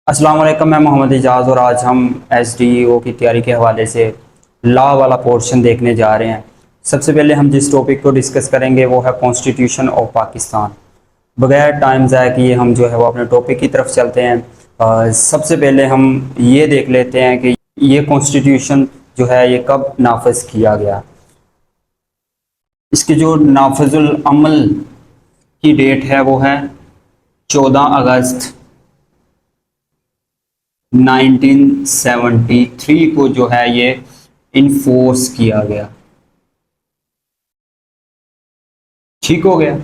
अस्सलाम वालेकुम। मैं मोहम्मद इजाज़ और आज हम SDO की तैयारी के हवाले से लॉ वाला पोर्शन देखने जा रहे हैं। सबसे पहले हम जिस टॉपिक को डिस्कस करेंगे वो है कॉन्स्टिट्यूशन ऑफ पाकिस्तान। बगैर टाइम ज़ाया किए हम जो है वो अपने टॉपिक की तरफ चलते हैं। सबसे पहले हम ये देख लेते हैं कि ये कॉन्स्टिट्यूशन जो है ये कब नाफिज किया गया। इसके जो नाफिजुल अमल की डेट है वो है 14 अगस्त 1973 को जो है ये इन्फोर्स किया गया। ठीक हो गया।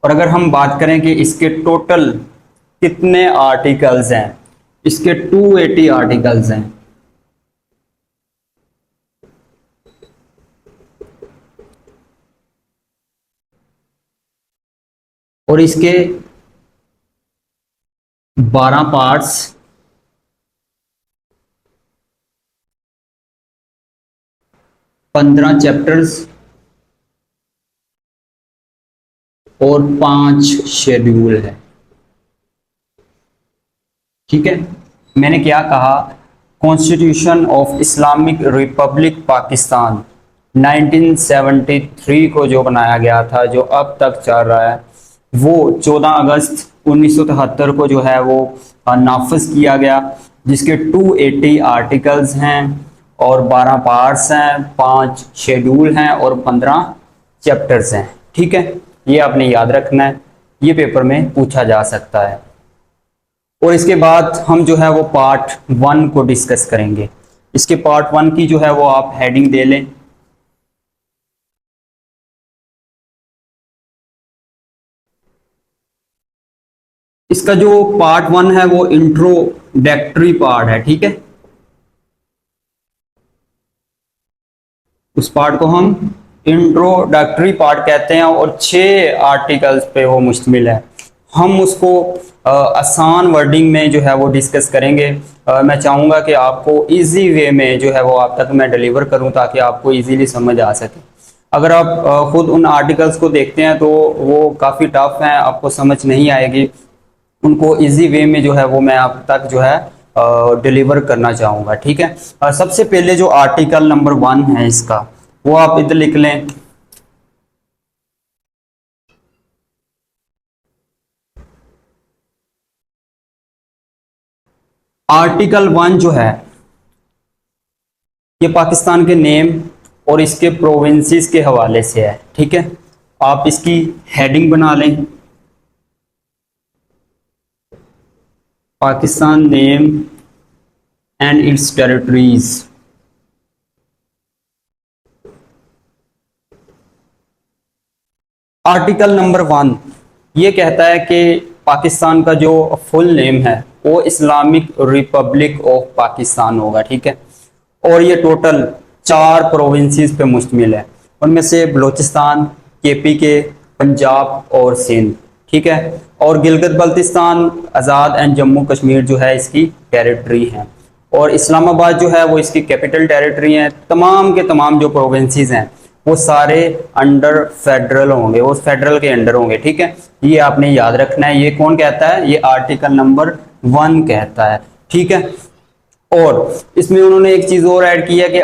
और अगर हम बात करें कि इसके टोटल कितने आर्टिकल्स हैं, इसके 280 आर्टिकल्स हैं। और इसके 12 पार्ट्स, 15 चैप्टर्स और 5 शेड्यूल है। ठीक है, मैंने क्या कहा, constitution of Islamic Republic Pakistan 1973 को जो बनाया गया था, जो अब तक चल रहा है, वो 14 अगस्त 1973 को जो है वो नाफिज किया गया, जिसके 280 आर्टिकल्स हैं और 12 पार्ट्स हैं, 5 शेड्यूल हैं और 15 चैप्टर्स हैं। ठीक है, ये आपने याद रखना है, ये पेपर में पूछा जा सकता है। और इसके बाद हम जो है वो पार्ट 1 को डिस्कस करेंगे। इसके पार्ट 1 की जो है वो आप हेडिंग दे लें। इसका जो पार्ट 1 है वो इंट्रोडक्टरी पार्ट है। ठीक है, उस पार्ट को हम इंट्रोडक्टरी पार्ट कहते हैं और 6 आर्टिकल्स पे वो मुश्तमिल है। हम उसको आसान वर्डिंग में जो है वो डिस्कस करेंगे। मैं चाहूँगा कि आपको इजी वे में जो है वो आप तक मैं डिलीवर करूँ ताकि आपको इजीली समझ आ सके। अगर आप खुद उन आर्टिकल्स को देखते हैं तो वो काफ़ी टफ हैं, आपको समझ नहीं आएगी। उनको इजी वे में जो है वो मैं आप तक जो है डिलीवर करना चाहूँगा। ठीक है, सबसे पहले जो आर्टिकल नंबर 1 है इसका, वो आप इधर लिख लें। आर्टिकल 1 जो है ये पाकिस्तान के नेम और इसके प्रोविंसेस के हवाले से है। ठीक है, आप इसकी हेडिंग बना लें, Pakistan name and it's territories. Article number 1 ये कहता है कि पाकिस्तान का जो फुल नेम है वो इस्लामिक रिपब्लिक ऑफ पाकिस्तान होगा। ठीक है, और ये टोटल 4 प्रोविंसेस पे मुश्तमिल है, उनमें से बलूचिस्तान, KPK, पंजाब और सिंध। ठीक है, और गिलगित बल्तिस्तान, आज़ाद एंड जम्मू कश्मीर जो है इसकी टेरिटरी है, और इस्लामाबाद जो है वो इसकी कैपिटल टेरिटरी है। तमाम के तमाम जो प्रोविंसेस हैं वो सारे अंडर फेडरल होंगे, वो फेडरल के अंडर होंगे। ठीक है, ये आपने याद रखना है। ये कौन कहता है? ये आर्टिकल नंबर 1 कहता है। ठीक है, और इसमें उन्होंने एक चीज और ऐड की है कि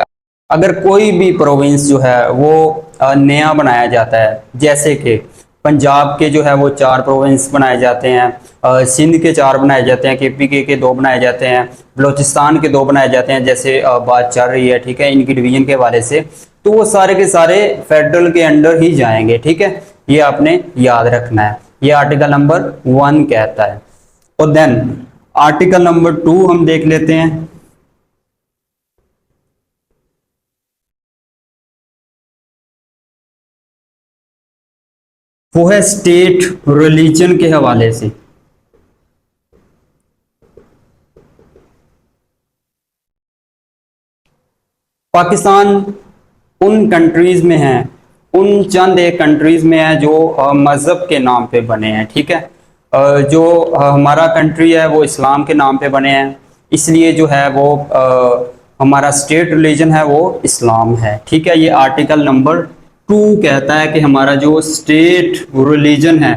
अगर कोई भी प्रोविंस जो है वो नया बनाया जाता है, जैसे कि पंजाब के जो है वो 4 प्रोविंस बनाए जाते हैं, सिंध के 4 बनाए जाते हैं, KPK के 2 बनाए जाते हैं, बलूचिस्तान के 2 बनाए जाते हैं, जैसे बात चल रही है। ठीक है, इनकी डिवीजन के हवाले से, तो वो सारे के सारे फेडरल के अंडर ही जाएंगे। ठीक है, ये आपने याद रखना है, ये आर्टिकल नंबर 1 कहता है। और देन आर्टिकल नंबर 2 हम देख लेते हैं। वो है स्टेट रिलीजन के हवाले से। पाकिस्तान उन कंट्रीज में है, उन चंद एक कंट्रीज में है जो मजहब के नाम पे बने हैं। ठीक है, जो हमारा कंट्री है वो इस्लाम के नाम पे बने हैं, इसलिए जो है वो हमारा स्टेट रिलीजन है वो इस्लाम है। ठीक है, ये आर्टिकल नंबर 2 कहता है कि हमारा जो स्टेट रिलीजन है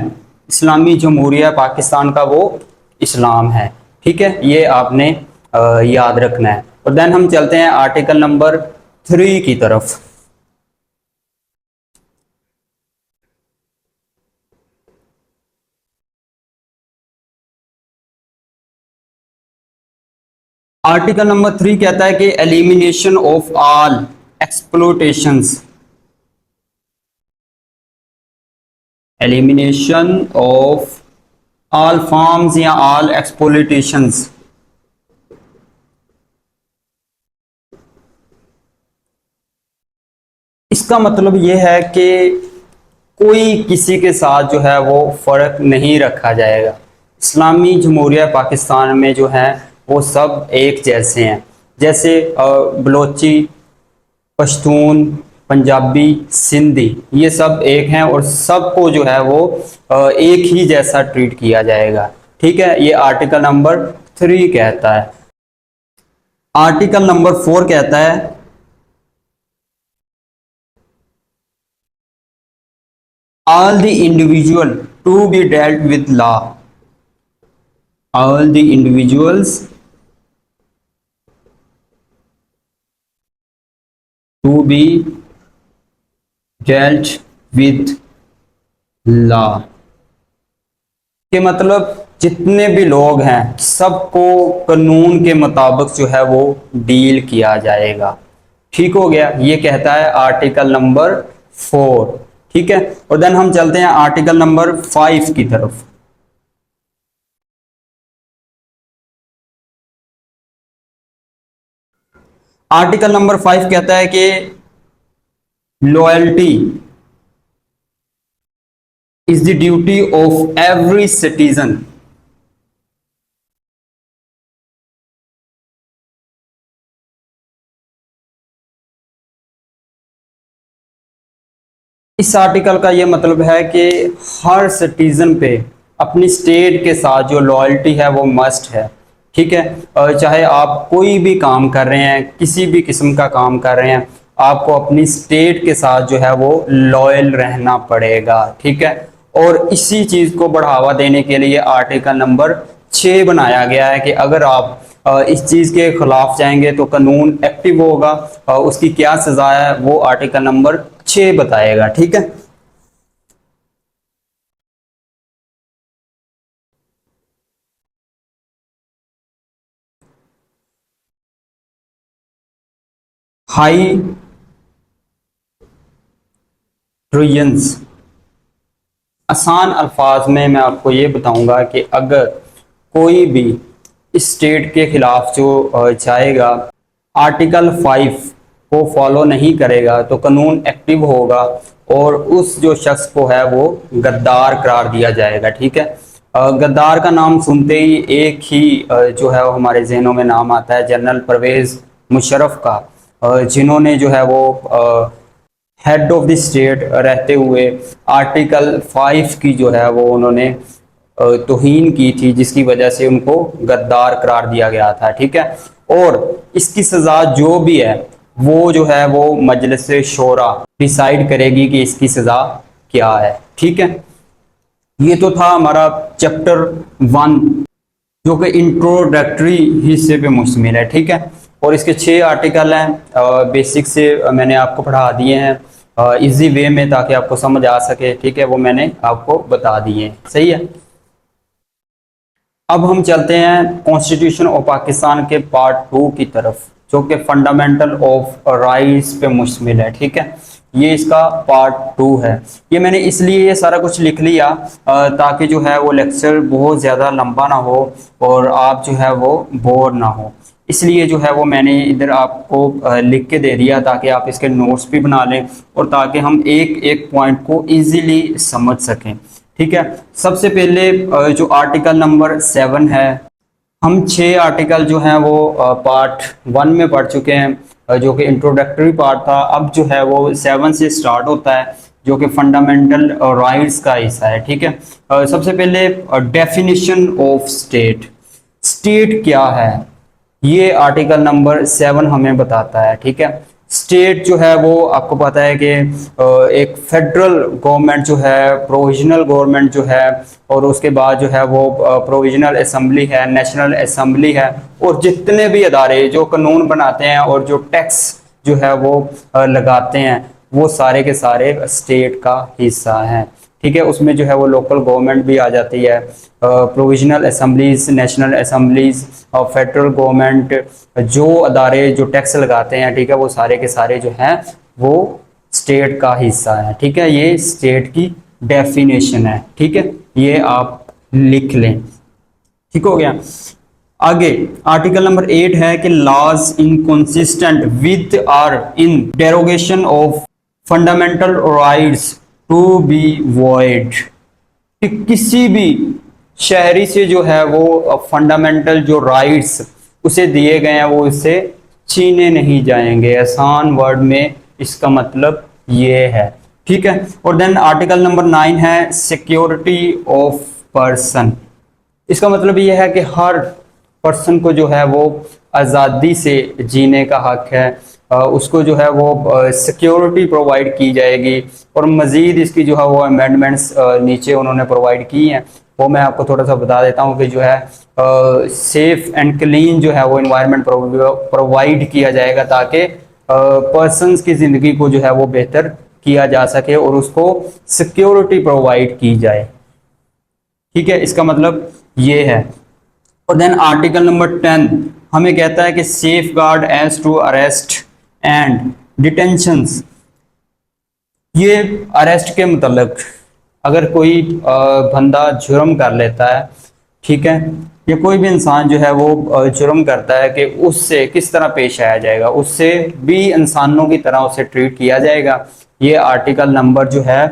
इस्लामी जमहूरिया पाकिस्तान का वो इस्लाम है। ठीक है, ये आपने याद रखना है। और देन हम चलते हैं आर्टिकल नंबर 3 की तरफ। आर्टिकल नंबर 3 कहता है कि elimination of all exploitations, elimination of all forms या ऑल एक्सप्लोटेशंस। इसका मतलब यह है कि कोई किसी के साथ जो है वो फर्क नहीं रखा जाएगा। इस्लामी जमहूरिया पाकिस्तान में जो है वो सब एक जैसे हैं, जैसे बलोची, पश्तून, पंजाबी, सिंधी, ये सब एक हैं और सबको जो है वो एक ही जैसा ट्रीट किया जाएगा। ठीक है, ये आर्टिकल नंबर 3 कहता है। आर्टिकल नंबर 4 कहता है all the individual to be dealt with law, all the individuals to be dealt with law के मतलब जितने भी लोग हैं सबको कानून के मुताबिक जो है वो डील किया जाएगा। ठीक हो गया, ये कहता है आर्टिकल नंबर 4। ठीक है, और देन हम चलते हैं आर्टिकल नंबर 5 की तरफ। आर्टिकल नंबर 5 कहता है कि loyalty is the duty of every citizen, इस आर्टिकल का ये मतलब है कि हर सिटीजन पे अपनी स्टेट के साथ जो लॉयल्टी है वो मस्ट है। ठीक है, चाहे आप कोई भी काम कर रहे हैं, किसी भी किस्म का काम कर रहे हैं, आपको अपनी स्टेट के साथ जो है वो लॉयल रहना पड़ेगा। ठीक है, और इसी चीज को बढ़ावा देने के लिए आर्टिकल नंबर 6 बनाया गया है कि अगर आप इस चीज के खिलाफ जाएंगे तो कानून एक्टिव होगा, उसकी क्या सजा है वो आर्टिकल नंबर 6 बताएगा। ठीक है, हाई ट्रियंस, आसान अल्फाज में मैं आपको ये बताऊंगा कि अगर कोई भी स्टेट के खिलाफ जो जाएगा, आर्टिकल 5 को फॉलो नहीं करेगा तो कानून एक्टिव होगा और उस जो शख्स को है वो गद्दार करार दिया जाएगा। ठीक है, गद्दार का नाम सुनते ही एक ही जो है वो हमारे जहनों में नाम आता है जनरल परवेज मुशर्रफ का, जिन्होंने जो है वो हेड ऑफ द स्टेट रहते हुए आर्टिकल 5 की जो है वो उन्होंने तौहीन की थी, जिसकी वजह से उनको गद्दार करार दिया गया था। ठीक है, और इसकी सजा जो भी है वो जो है वो मजलिस शोरा डिसाइड करेगी कि इसकी सजा क्या है। ठीक है, ये तो था हमारा चैप्टर 1 जो कि इंट्रोडक्टरी हिस्से पे मुश्तमिल है। ठीक है, और इसके 6 आर्टिकल हैं, बेसिक से मैंने आपको पढ़ा दिए हैं इजी वे में ताकि आपको समझ आ सके। ठीक है, वो मैंने आपको बता दिए हैं। सही है, अब हम चलते हैं कॉन्स्टिट्यूशन ऑफ पाकिस्तान के पार्ट 2 की तरफ जो कि फंडामेंटल ऑफ राइट्स पे मुश्तमिल है। ठीक है, ये इसका पार्ट 2 है। ये मैंने इसलिए ये सारा कुछ लिख लिया ताकि जो है वो लेक्चर बहुत ज़्यादा लंबा ना हो और आप जो है वो बोर ना हो, इसलिए जो है वो मैंने इधर आपको लिख के दे दिया ताकि आप इसके नोट्स भी बना लें और ताकि हम एक एक पॉइंट को इजीली समझ सकें। ठीक है, सबसे पहले जो आर्टिकल नंबर 7 है, हम 6 आर्टिकल जो हैं वो पार्ट 1 में पढ़ चुके हैं जो कि इंट्रोडक्टरी पार्ट था। अब जो है वो 7 से स्टार्ट होता है जो कि फंडामेंटल राइट्स का हिस्सा है। ठीक है, सबसे पहले डेफिनेशन ऑफ स्टेट, स्टेट क्या है ये आर्टिकल नंबर 7 हमें बताता है। ठीक है, स्टेट जो है वो आपको पता है कि एक फेडरल गवर्नमेंट जो है, प्रोविजनल गवर्नमेंट जो है, और उसके बाद जो है वो प्रोविजनल असेंबली है, नेशनल असेंबली है, और जितने भी अदारे जो कानून बनाते हैं और जो टैक्स जो है वो लगाते हैं, वो सारे के सारे स्टेट का हिस्सा हैं। ठीक है, उसमें जो है वो लोकल गवर्नमेंट भी आ जाती है, प्रोविजनल असेंबलीज, नेशनल असेंबलीज और फेडरल गवर्नमेंट, जो अदारे जो टैक्स लगाते हैं, ठीक है, वो सारे के सारे जो हैं वो स्टेट का हिस्सा है। ठीक है, ये स्टेट की डेफिनेशन है। ठीक है, ये आप लिख लें। ठीक हो गया। आगे आर्टिकल नंबर 8 है कि laws inconsistent with or in derogation of fundamental rights to be void. कि किसी भी शहरी से जो है वो फंडामेंटल जो राइट्स उसे दिए गए हैं वो उससे छीने नहीं जाएंगे। आसान वर्ड में इसका मतलब ये है। ठीक है, और देन आर्टिकल नंबर 9 है सिक्योरिटी ऑफ पर्सन। इसका मतलब ये है कि हर पर्सन को जो है वो आज़ादी से जीने का हक है, उसको जो है वो सिक्योरिटी प्रोवाइड की जाएगी। और मज़ीद इसकी जो है वो अमेंडमेंट्स नीचे उन्होंने प्रोवाइड की हैं, वो मैं आपको थोड़ा सा बता देता हूँ कि जो है सेफ एंड क्लीन जो है वो इन्वायरमेंट प्रोवाइड किया जाएगा, ताकि पर्सनस की ज़िंदगी को जो है वो बेहतर किया जा सके और उसको सिक्योरिटी प्रोवाइड की जाए। ठीक है, इसका मतलब ये है। और देन आर्टिकल नंबर 10 हमें कहता है कि safeguard as to arrest and detentions. ये अरेस्ट के मतलब अगर कोई बंदा जुर्म कर लेता है, ठीक है, या कोई भी इंसान जो है वो जुर्म करता है, कि उससे किस तरह पेश आया जाएगा, उससे भी इंसानों की तरह उसे ट्रीट किया जाएगा। ये आर्टिकल नंबर जो है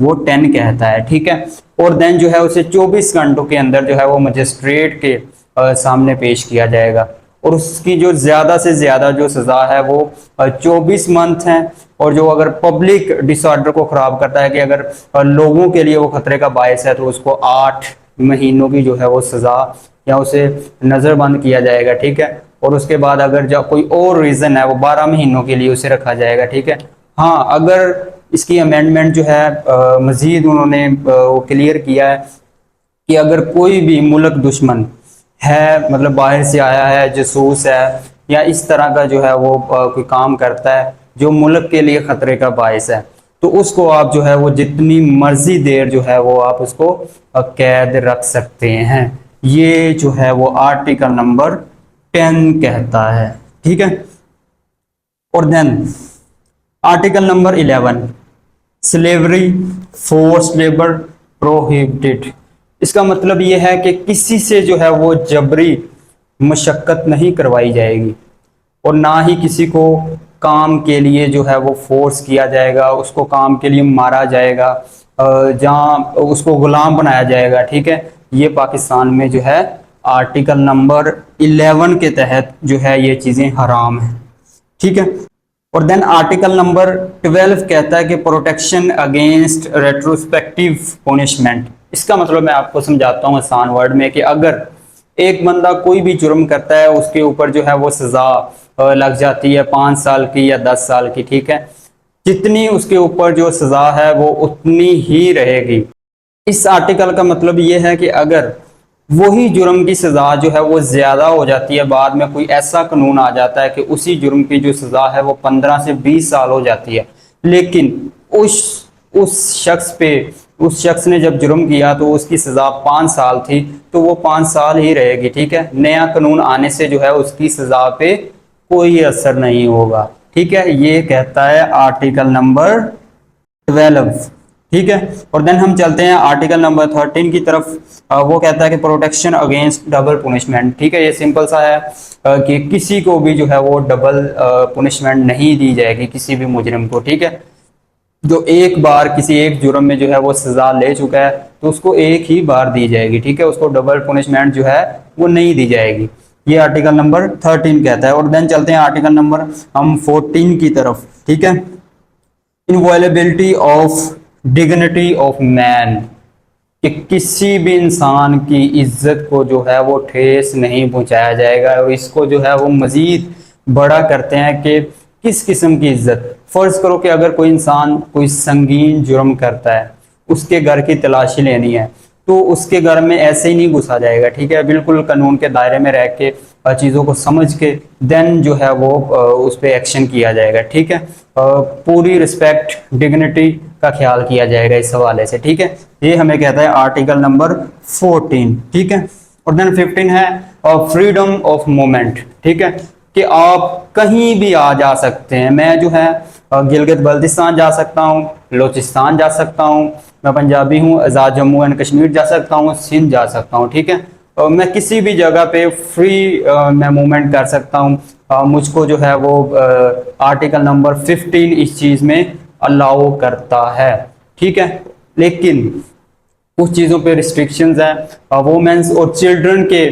वो 10 कहता है। ठीक है, और देन जो है उसे 24 घंटों के अंदर जो है वो मजिस्ट्रेट के सामने पेश किया जाएगा, और उसकी जो ज्यादा से ज्यादा जो सजा है वो 24 मंथ है। और जो अगर पब्लिक डिसऑर्डर को खराब करता है, कि अगर लोगों के लिए वो खतरे का बायस है, तो उसको 8 महीनों की जो है वो सजा या उसे नजरबंद किया जाएगा। ठीक है, और उसके बाद अगर जो कोई और रीजन है वो 12 महीनों के लिए उसे रखा जाएगा। ठीक है, हाँ, अगर इसकी अमेंडमेंट जो है मजीद उन्होंने वो क्लियर किया है कि अगर कोई भी मुल्क दुश्मन है, मतलब बाहर से आया है, जासूस है, या इस तरह का जो है वो कोई काम करता है जो मुल्क के लिए खतरे का बायस है, तो उसको आप जो है वो जितनी मर्जी देर जो है वो आप उसको कैद रख सकते हैं। ये जो है वो आर्टिकल नंबर 10 कहता है। ठीक है, और then article number 11 slavery, force labour prohibited. इसका मतलब यह है कि किसी से जो है वो जबरी मशक्कत नहीं करवाई जाएगी, और ना ही किसी को काम के लिए जो है वो फोर्स किया जाएगा, उसको काम के लिए मारा जाएगा, जहाँ उसको गुलाम बनाया जाएगा। ठीक है, ये पाकिस्तान में जो है आर्टिकल नंबर 11 के तहत जो है ये चीज़ें हराम है। ठीक है, और देन आर्टिकल नंबर 12 कहता है कि प्रोटेक्शन अगेंस्ट रेट्रोस्पेक्टिव पनिशमेंट। इसका मतलब मैं आपको समझाता हूँ आसान वर्ड में, कि अगर एक बंदा कोई भी जुर्म करता है, उसके ऊपर जो है वो सजा लग जाती है 5 साल की या 10 साल की। ठीक है, जितनी उसके ऊपर जो सजा है वो उतनी ही रहेगी। इस आर्टिकल का मतलब ये है कि अगर वही जुर्म की सजा जो है वो ज्यादा हो जाती है, बाद में कोई ऐसा कानून आ जाता है कि उसी जुर्म की जो सजा है वो 15 से 20 साल हो जाती है, लेकिन उस शख्स पे, उस शख्स ने जब जुर्म किया तो उसकी सजा 5 साल थी, तो वो 5 साल ही रहेगी। ठीक है, नया कानून आने से जो है उसकी सजा पे कोई असर नहीं होगा। ठीक है, ये कहता है आर्टिकल नंबर 12। ठीक है, और देन हम चलते हैं आर्टिकल नंबर 13 की तरफ। वो कहता है कि प्रोटेक्शन अगेंस्ट डबल पुनिशमेंट। ठीक है, ये सिंपल सा है कि किसी को भी जो है वो डबल पुनिशमेंट नहीं दी जाएगी, किसी भी मुजरिम को। ठीक है, जो एक बार किसी एक जुर्म में जो है वो सजा ले चुका है तो उसको एक ही बार दी जाएगी। ठीक है, उसको डबल पुनिशमेंट जो है वो नहीं दी जाएगी। ये आर्टिकल नंबर 13 कहता है। और देन चलते हैं आर्टिकल नंबर हम 14 की तरफ। ठीक है, इनवायलेबिलिटी ऑफ डिग्निटी ऑफ मैन, कि किसी भी इंसान की इज्जत को जो है वो ठेस नहीं पहुंचाया जाएगा। और इसको जो है वो मजीद बड़ा करते हैं कि किस किस्म की इज्जत? फर्ज करो कि अगर कोई इंसान कोई संगीन जुर्म करता है, उसके घर की तलाशी लेनी है, तो उसके घर में ऐसे ही नहीं घुसा जाएगा, ठीक है, बिल्कुल कानून के दायरे में रह के चीज़ों को समझ के देन जो है वो उस पर एक्शन किया जाएगा, ठीक है। पूरी रिस्पेक्ट डिग्निटी का ख्याल किया जाएगा इस हवाले से, ठीक है। ये हमें कहता है आर्टिकल नंबर 14, ठीक है। और देन 15 है फ्रीडम ऑफ मूवमेंट, ठीक है, कि आप कहीं भी आ जा सकते हैं। मैं जो है गिलगित बल्तिस्तान जा सकता हूँ, बलोचिस्तान जा सकता हूँ, मैं पंजाबी हूँ, आज़ाद जम्मू एंड कश्मीर जा सकता हूँ, सिंध जा सकता हूँ, ठीक है। मैं किसी भी जगह पे फ्री मैं मूवमेंट कर सकता हूँ। मुझको जो है वो आर्टिकल नंबर 15 इस चीज़ में अलाउ करता है, ठीक है। लेकिन कुछ चीज़ों पे रिस्ट्रिक्शंस हैं, वोमेंस और चिल्ड्रन के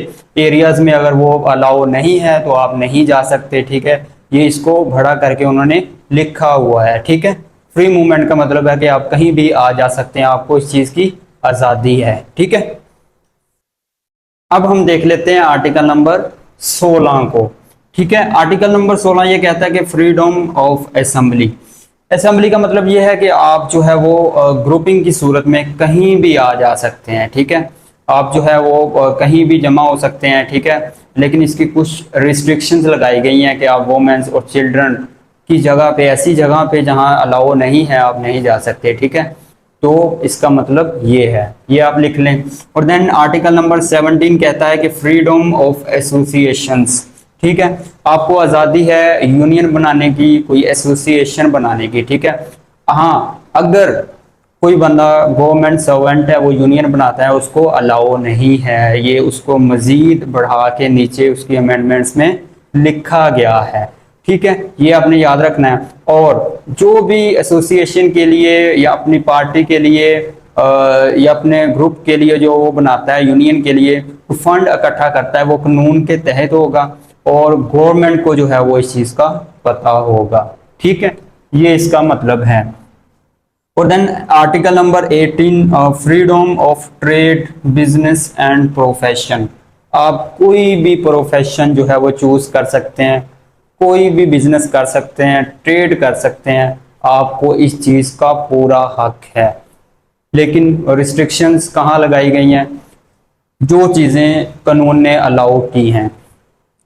एरियाज में अगर वो अलाउ नहीं है तो आप नहीं जा सकते, ठीक है। ये इसको बड़ा करके उन्होंने लिखा हुआ है, ठीक है। फ्री मूवमेंट का मतलब है कि आप कहीं भी आ जा सकते हैं, आपको इस चीज़ की आज़ादी है, ठीक है। अब हम देख लेते हैं आर्टिकल नंबर 16 को, ठीक है। आर्टिकल नंबर 16 ये कहता है कि फ्रीडम ऑफ असेंबली। असेंबली का मतलब ये है कि आप जो है वो ग्रुपिंग की सूरत में कहीं भी आ जा सकते हैं, ठीक है। आप जो है वो कहीं भी जमा हो सकते हैं, ठीक है। लेकिन इसकी कुछ रिस्ट्रिक्शंस लगाई गई हैं कि आप वोमेंस और चिल्ड्रन की जगह पे, ऐसी जगह पे जहां अलाउ नहीं है, आप नहीं जा सकते, ठीक है। तो इसका मतलब ये है, ये आप लिख लें। और देन आर्टिकल नंबर 17 कहता है कि फ्रीडम ऑफ एसोसिएशंस, ठीक है। आपको आज़ादी है यूनियन बनाने की, कोई एसोसिएशन बनाने की, ठीक है। हाँ, अगर कोई बंदा गवर्नमेंट सर्वेंट है, वो यूनियन बनाता है, उसको अलाउ नहीं है, ये उसको मजीद बढ़ा के नीचे उसकी अमेंडमेंट्स में लिखा गया है, ठीक है। ये आपने याद रखना है। और जो भी एसोसिएशन के लिए या अपनी पार्टी के लिए या अपने ग्रुप के लिए जो वो बनाता है, यूनियन के लिए फंड इकट्ठा करता है, वो कानून के तहत होगा और गवर्नमेंट को जो है वो इस चीज का पता होगा, ठीक है। ये इसका मतलब है। और then article number 18 freedom of trade, business and profession. आप कोई भी प्रोफेशन जो है वो चूज कर सकते हैं, कोई भी बिजनेस कर सकते हैं, ट्रेड कर सकते हैं, आपको इस चीज का पूरा हक है। लेकिन रिस्ट्रिक्शंस कहाँ लगाई गई हैं? जो चीजें कानून ने अलाउ की हैं।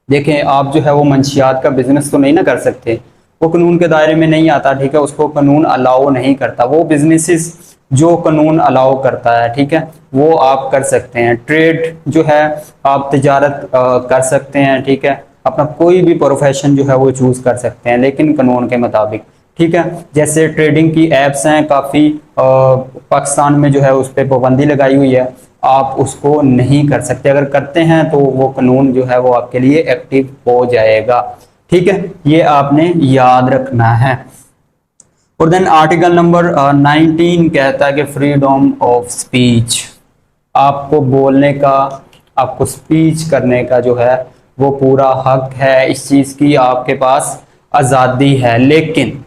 देखें, आप जो है वो मंशियात का बिजनेस तो नहीं ना कर सकते, वो कानून के दायरे में नहीं आता, ठीक है, उसको कानून अलाउ नहीं करता। वो बिजनेसेस जो कानून अलाउ करता है, ठीक है, वो आप कर सकते हैं। ट्रेड जो है आप तिजारत कर सकते हैं, ठीक है, अपना कोई भी प्रोफेशन जो है वो चूज कर सकते हैं, लेकिन कानून के मुताबिक, ठीक है। जैसे ट्रेडिंग की एप्स हैं काफ़ी, पाकिस्तान में जो है उस पर पाबंदी लगाई हुई है, आप उसको नहीं कर सकते। अगर करते हैं तो वो कानून जो है वो आपके लिए एक्टिव हो जाएगा, ठीक है। ये आपने याद रखना है। और देन आर्टिकल नंबर 19 कहता है कि फ्रीडम ऑफ स्पीच। आपको बोलने का, आपको स्पीच करने का जो है वो पूरा हक है, इस चीज़ की आपके पास आज़ादी है। लेकिन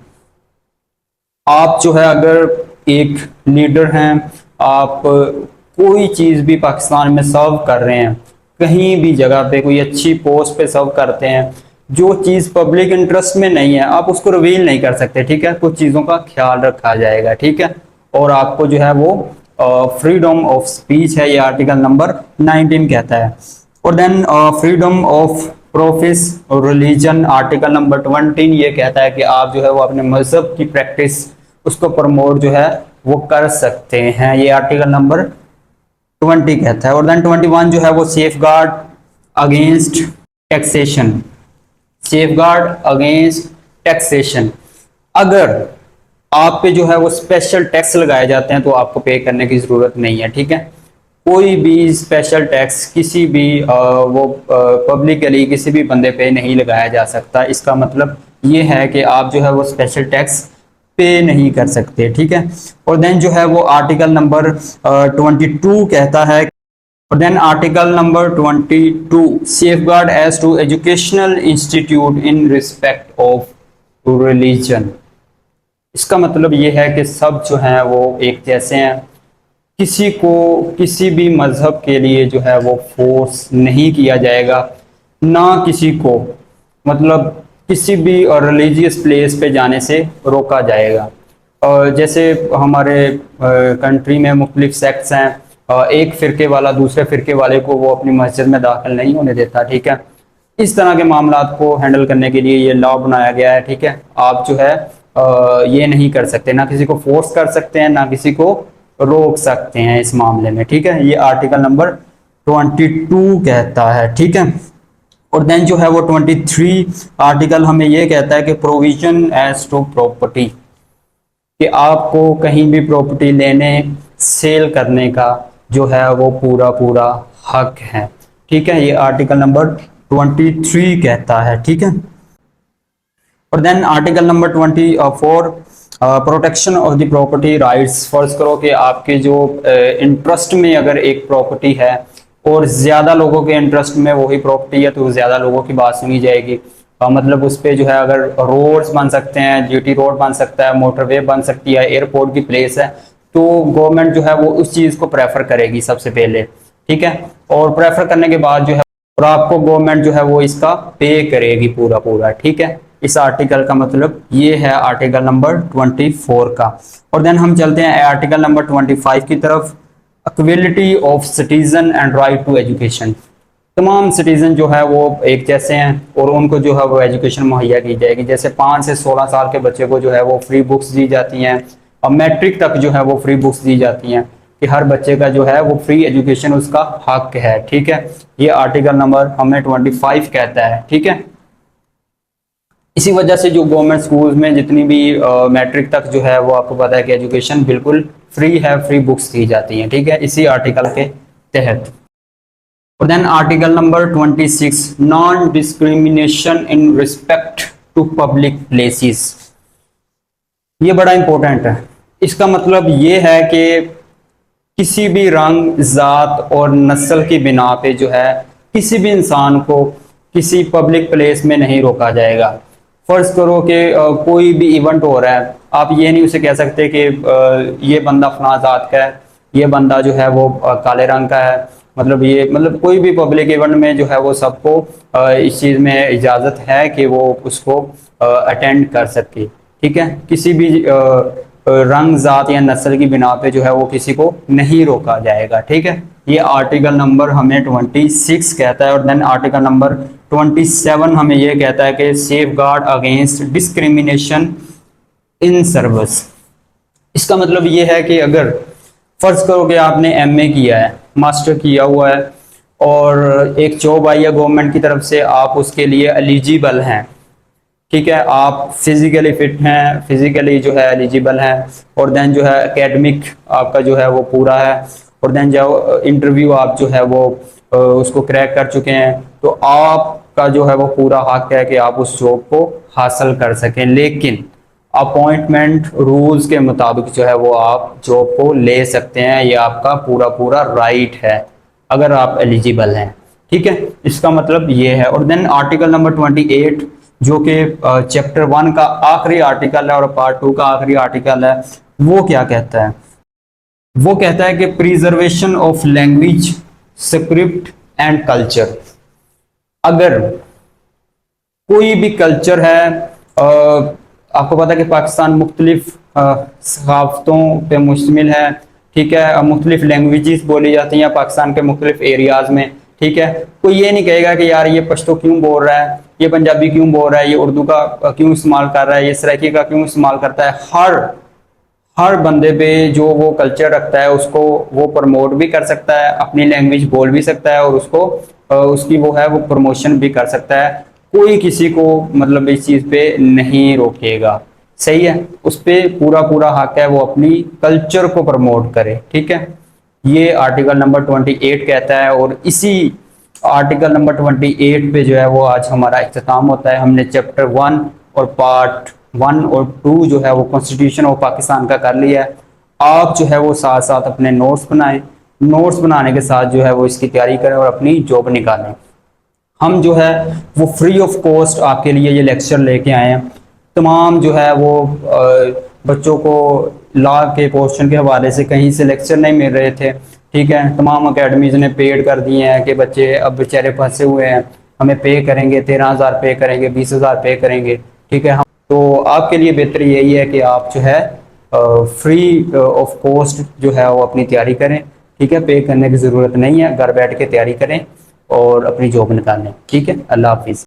आप जो है अगर एक लीडर हैं, आप कोई चीज़ भी पाकिस्तान में सर्व कर रहे हैं, कहीं भी जगह पे कोई अच्छी पोस्ट पे सर्व करते हैं, जो चीज़ पब्लिक इंटरेस्ट में नहीं है आप उसको रिवील नहीं कर सकते, ठीक है। कुछ चीज़ों का ख्याल रखा जाएगा, ठीक है। और आपको जो है वो फ्रीडम ऑफ स्पीच है, ये आर्टिकल नंबर 19 कहता है। और देन फ्रीडम ऑफ प्रोफेस और रिलीजन, आर्टिकल नंबर 20 ये कहता है कि आप जो है वो अपने मजहब की प्रैक्टिस उसको प्रमोट जो है वो कर सकते हैं, ये आर्टिकल नंबर 20 कहता है। और देन 21 जो है वो safe guard against taxation, safe guard against taxation. अगर आप पे जो है वो स्पेशल टैक्स लगाए जाते हैं तो आपको पे करने की जरूरत नहीं है, ठीक है। कोई भी स्पेशल टैक्स किसी भी वो पब्लिकली किसी भी बंदे पे नहीं लगाया जा सकता। इसका मतलब ये है कि आप जो है वो स्पेशल टैक्स पे नहीं कर सकते, ठीक है। और देन जो है वो आर्टिकल नंबर 22 कहता है। और then article number 22 safeguard as to educational institute in respect of religion. इसका मतलब ये है कि सब जो हैं वो एक जैसे हैं, किसी को किसी भी मजहब के लिए जो है वो फोर्स नहीं किया जाएगा, ना किसी को मतलब किसी भी रिलीजियस प्लेस पे जाने से रोका जाएगा। जैसे हमारे कंट्री में मुख्तलिफ सेक्ट्स हैं, एक फ़िरके वाला दूसरे फ़िरके वाले को वो अपनी मस्जिद में दाखिल नहीं होने देता, ठीक है। इस तरह के मामलात को हैंडल करने के लिए ये लॉ बनाया गया है, ठीक है। आप जो है ये नहीं कर सकते, ना किसी को फोर्स कर सकते हैं ना किसी को रोक सकते हैं इस मामले में, ठीक है। ये आर्टिकल नंबर 22 कहता है, ठीक है। और देन जो है वो 23 आर्टिकल हमें ये कहता है कि प्रोविजन एज टू प्रॉपर्टी, कि आपको कहीं भी प्रॉपर्टी लेने सेल करने का जो है वो पूरा पूरा हक है, ठीक है। ये आर्टिकल नंबर 23 कहता है, ठीक है। और then article number 24 protection of the property rights. फर्ज करो कि आपके जो इंटरेस्ट में अगर एक प्रॉपर्टी है और ज्यादा लोगों के इंटरेस्ट में वही प्रॉपर्टी है तो ज्यादा लोगों की बात सुनी जाएगी। मतलब उस पर जो है अगर रोड्स बन सकते हैं, जीटी रोड बन सकता है, मोटरवे बन सकती है, एयरपोर्ट की प्लेस है, तो गवर्नमेंट जो है वो उस चीज को प्रेफर करेगी सबसे पहले, ठीक है। और प्रेफर करने के बाद जो है और आपको गवर्नमेंट जो है वो इसका पे करेगी पूरा पूरा, ठीक है। इस आर्टिकल का मतलब ये है आर्टिकल नंबर 24 का। और देन हम चलते हैं आर्टिकल नंबर 25 की तरफ, equality of citizen and right to education. तमाम सिटीजन जो है वो एक जैसे हैं और उनको जो है वो एजुकेशन मुहैया की जाएगी। जैसे 5 से 16 साल के बच्चे को जो है वो फ्री बुक्स दी जाती हैं और मैट्रिक तक जो है वो फ्री बुक्स दी जाती हैं, कि हर बच्चे का जो है वो फ्री एजुकेशन उसका हक है, ठीक है। ये आर्टिकल नंबर हमें 25 कहता है, ठीक है। इसी वजह से जो गवर्नमेंट स्कूल्स में जितनी भी मैट्रिक तक जो है वो आपको पता है कि एजुकेशन बिल्कुल फ्री है, फ्री बुक्स दी जाती हैं, ठीक है, इसी आर्टिकल के तहत। और then article number 26 non discrimination in respect to public places. ये बड़ा इंपॉर्टेंट है। इसका मतलब ये है कि किसी भी रंग, जात और नस्ल की बिना पे जो है किसी भी इंसान को किसी पब्लिक प्लेस में नहीं रोका जाएगा। फर्ज करो कि कोई भी इवेंट हो रहा है, आप ये नहीं उसे कह सकते कि ये बंदा फला जात का है, ये बंदा जो है वो काले रंग का है। मतलब कोई भी पब्लिक इवेंट में जो है वो सबको इस चीज़ में इजाज़त है कि वो उसको अटेंड कर सके, ठीक है। किसी भी रंग, जात या नस्ल की बिना पे जो है वो किसी को नहीं रोका जाएगा, ठीक है। ये आर्टिकल नंबर हमें 26 कहता है। और देन आर्टिकल नंबर 27 हमें ये कहता है कि safe guard against discrimination in service. इसका मतलब ये है कि अगर फर्ज करो कि आपने एमए किया है, मास्टर किया हुआ है और एक जॉब आई है गवर्नमेंट की तरफ से, आप उसके लिए एलिजिबल हैं, ठीक है, आप फिजिकली फिट हैं, फिजिकली जो है एलिजिबल हैं, और देन जो है एकेडमिक आपका जो है वो पूरा है, और देन जो इंटरव्यू आप जो है वो उसको क्रैक कर चुके हैं, तो आपका जो है वो पूरा हक है कि आप उस जॉब को हासिल कर सकें। लेकिन अपॉइंटमेंट रूल्स के मुताबिक जो है वो आप जॉब को ले सकते हैं, ये आपका पूरा पूरा राइट है अगर आप एलिजिबल हैं, ठीक है। इसका मतलब ये है। और देन आर्टिकल नंबर 28 जो कि चैप्टर 1 का आखिरी आर्टिकल है और पार्ट 2 का आखिरी आर्टिकल है, वो क्या कहता है? वो कहता है कि preservation of language, script and culture. अगर कोई भी कल्चर है, आपको पता है कि पाकिस्तान मुख्तलिफ सकाफ़तों पे मुश्तमिल है, ठीक है, मुख्तलिफ लैंग्वेजेस बोली जाती हैं पाकिस्तान के मुख्तलिफ एरियाज़ में, ठीक है। कोई ये नहीं कहेगा कि यार ये पश्तो क्यों बोल रहा है, ये पंजाबी क्यों बोल रहा है, ये उर्दू का क्यों इस्तेमाल कर रहा है, ये सराइकी का क्यों इस्तेमाल करता है। हर बंदे पे जो वो कल्चर रखता है उसको वो प्रमोट भी कर सकता है, अपनी लैंग्वेज बोल भी सकता है और उसको उसकी वो है वो प्रमोशन भी कर सकता है। कोई किसी को मतलब इस चीज़ पे नहीं रोकेगा, सही है। उस पर पूरा पूरा हक है वो अपनी कल्चर को प्रमोट करे, ठीक है। ये आर्टिकल नंबर 28 कहता है। और इसी आर्टिकल नंबर 28 पे जो है वो आज हमारा इख्तिताम होता है। हमने चैप्टर 1 और पार्ट 1 और 2 जो है वो कॉन्स्टिट्यूशन ऑफ पाकिस्तान का कर लिया है। आप जो है वो साथ साथ अपने नोट्स बनाएं, नोट्स बनाने के साथ जो है वो इसकी तैयारी करें और अपनी जॉब निकालें। हम जो है वो फ्री ऑफ कॉस्ट आपके लिए ये लेक्चर लेके आए हैं। तमाम जो है वो बच्चों को लॉ के क्वेश्चन के हवाले से कहीं से लेक्चर नहीं मिल रहे थे, ठीक है। तमाम अकेडमीज ने पेड कर दिए हैं कि बच्चे अब बेचारे फंसे हुए हैं, हमें पे करेंगे, 13,000 पे करेंगे, 20,000 पे करेंगे, ठीक है। हम तो आपके लिए बेहतर यही है कि आप जो है फ्री ऑफ कॉस्ट जो है वो अपनी तैयारी करें, ठीक है। पे करने की ज़रूरत नहीं है, घर बैठ के तैयारी करें और अपनी जॉब निकालें, ठीक है। अल्लाह हाफिज़।